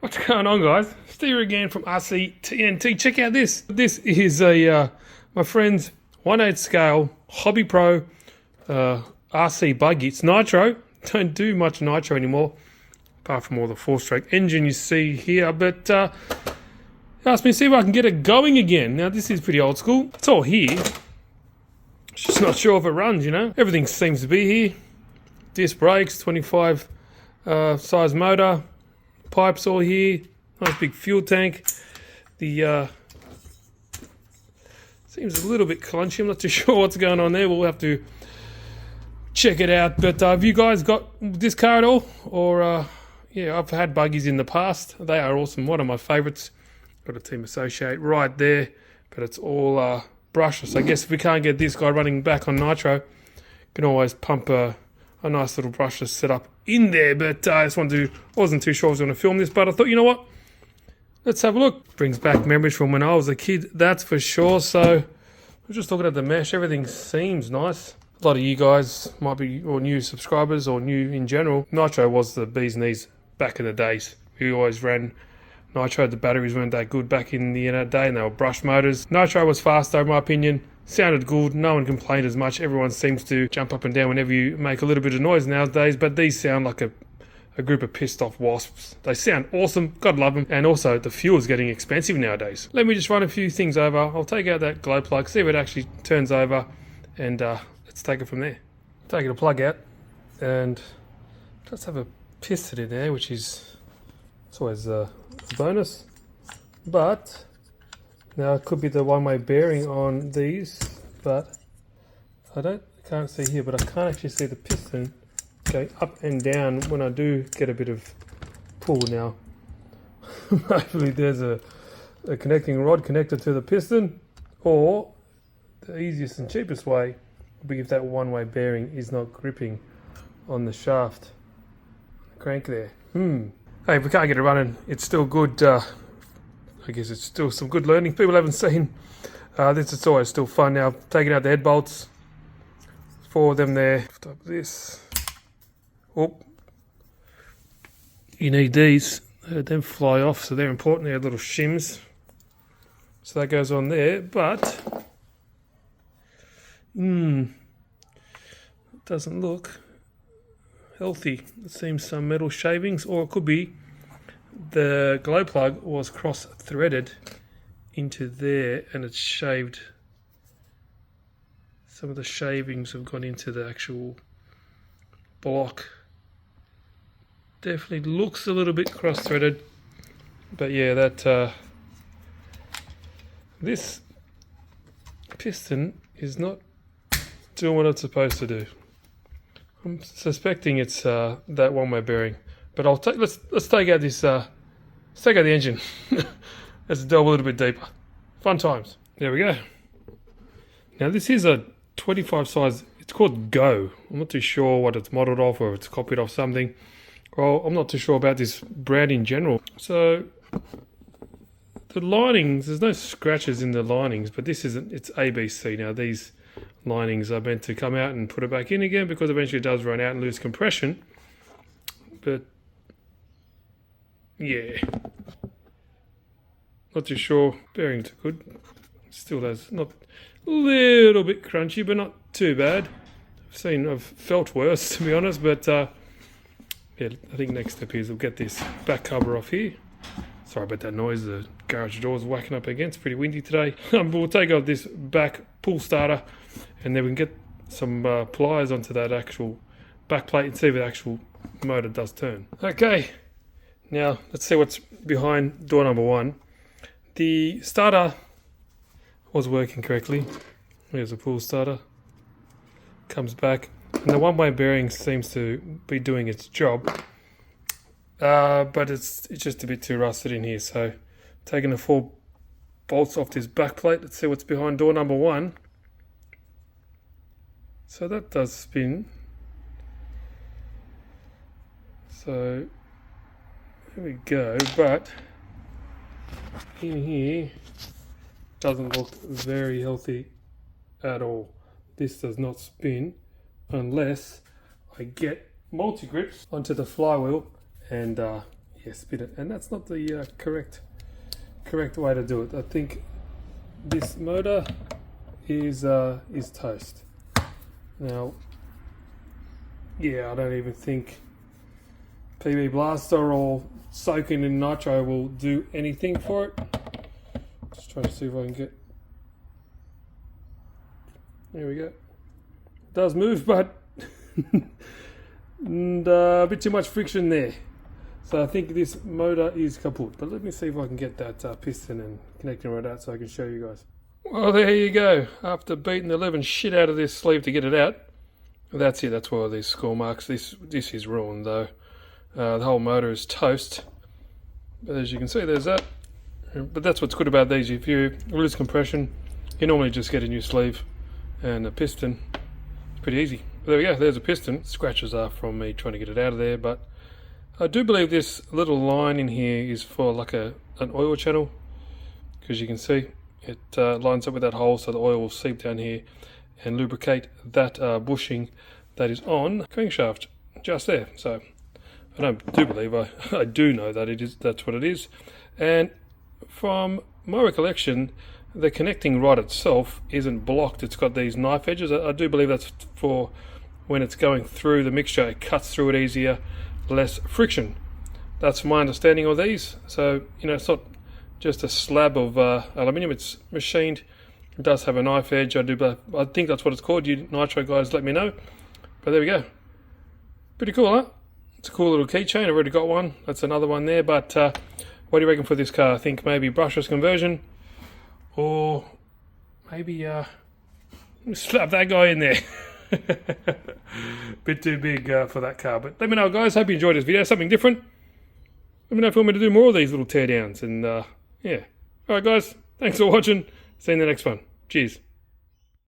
What's going on, guys? Steve again from RCTNT. Check out this. This is a my friend's 1/8 scale Hobby Pro RC Buggy. It's Nitro. Don't do much Nitro anymore, apart from all the 4-stroke engine you see here. But asked me to see if I can get it going again. Now this is pretty old school. It's all here. Just not sure if it runs. Everything seems to be here. Disc brakes, 25 size motor. Pipes all here, nice big fuel tank. The seems a little bit clunky. I'm not too sure what's going on there. We'll have to check it out. But have you guys got this car at all? Or yeah, I've had buggies in the past. They are awesome. One of my favourites. Got a Team Associate right there, but it's all brushless. I guess if we can't get this guy running back on Nitro, can always pump a nice little brushless setup in there. But I just wasn't too sure I was going to film this, but I thought, you know what, let's have a look. Brings back memories from when I was a kid, that's for sure. So we're just looking at the mesh. Everything seems nice. A lot of you guys might be or new subscribers or new in general. Nitro was the bee's knees back in the days. We always ran Nitro. The batteries weren't that good back in the day, and they were brush motors. Nitro was faster, in my opinion. Sounded good. No one complained as much. Everyone seems to jump up and down whenever you make a little bit of noise nowadays, but these sound like a group of pissed off wasps. They sound awesome. God love them. And also, the fuel is getting expensive nowadays. Let me just run a few things over. I'll take out that glow plug, see if it actually turns over, and let's take it from there. Taking a plug out, and just have a piston in there, which is it's always a bonus. But now it could be the one-way bearing on these, but I can't see here, but I can't actually see the piston going up and down when I do get a bit of pull now. Hopefully there's a connecting rod connected to the piston, or the easiest and cheapest way would be if that one-way bearing is not gripping on the shaft, the crank there. Hey, if we can't get it running, it's still good. I guess it's still some good learning. People haven't seen this. It's always still fun. Now, taking out the head bolts, 4 of them there. Stop this. Oh, you need these. Them fly off, so they're important. They're little shims. So that goes on there, but it doesn't look healthy. It seems some metal shavings, or it could be the glow plug was cross-threaded into there and it's shaved. Some of the shavings have gone into the actual block. Definitely looks a little bit cross-threaded, but yeah, that this piston is not doing what it's supposed to do. I'm suspecting it's that one-way bearing. But let's take out this let's take out the engine. Let's delve a little bit deeper. Fun times. There we go. Now this is a 25 size. It's called Go. I'm not too sure what it's modelled off, or if it's copied off something. Well, I'm not too sure about this brand in general. So the linings, there's no scratches in the linings, but this isn't. It's ABC. Now these linings are meant to come out and put it back in again, because eventually it does run out and lose compression. But yeah, not too sure. Bearings are good. Still has not a little bit crunchy, but not too bad. I've felt worse, to be honest. But yeah, I think next step is we'll get this back cover off here. Sorry about that noise. The garage door's whacking up against. Pretty windy today. We'll take off this back pull starter, and then we can get some pliers onto that actual back plate and see if the actual motor does turn. Okay, now let's see what's behind door number 1. The starter was working correctly. There's a pull starter. Comes back, and the one-way bearing seems to be doing its job, but it's just a bit too rusted in here. So taking the 4 bolts off this back plate, let's see what's behind door number 1. So that does spin. So there we go, but in here doesn't look very healthy at all. This does not spin unless I get multi-grips onto the flywheel and Yeah, spin it. And that's not the correct way to do it. I think this motor is toast. Now, yeah, I don't even think PB Blaster or soaking in nitro will do anything for it. Just trying to see if I can get... There we go. It does move, but and, a bit too much friction there. So I think this motor is kaput. But let me see if I can get that piston and connecting right out so I can show you guys. Well, there you go. After beating the living shit out of this sleeve to get it out, that's it. That's why these score marks. This is ruined though. The whole motor is toast. But as you can see, there's that. But that's what's good about these. If you lose compression, you normally just get a new sleeve and a piston. It's pretty easy. But there we go. There's a piston. Scratches are from me trying to get it out of there. But I do believe this little line in here is for like an oil channel. Because you can see it lines up with that hole, so the oil will seep down here and lubricate that bushing that is on the crankshaft just there. So I do believe I do know that that's what it is. And from my recollection, the connecting rod itself isn't blocked. It's got these knife edges. I do believe that's for when it's going through the mixture, it cuts through it easier, less friction. That's my understanding of these. So, you know, it's not just a slab of aluminium, it's machined. It does have a knife edge. I think that's what it's called. You Nitro guys let me know. But there we go. Pretty cool, huh? It's a cool little keychain. I've already got one. That's another one there. But what do you reckon for this car? I think maybe brushless conversion, or maybe slap that guy in there. Bit too big for that car. But let me know, guys. Hope you enjoyed this video. Something different. Let me know if you want me to do more of these little teardowns. And yeah. All right, guys. Thanks for watching. See you in the next one. Cheers.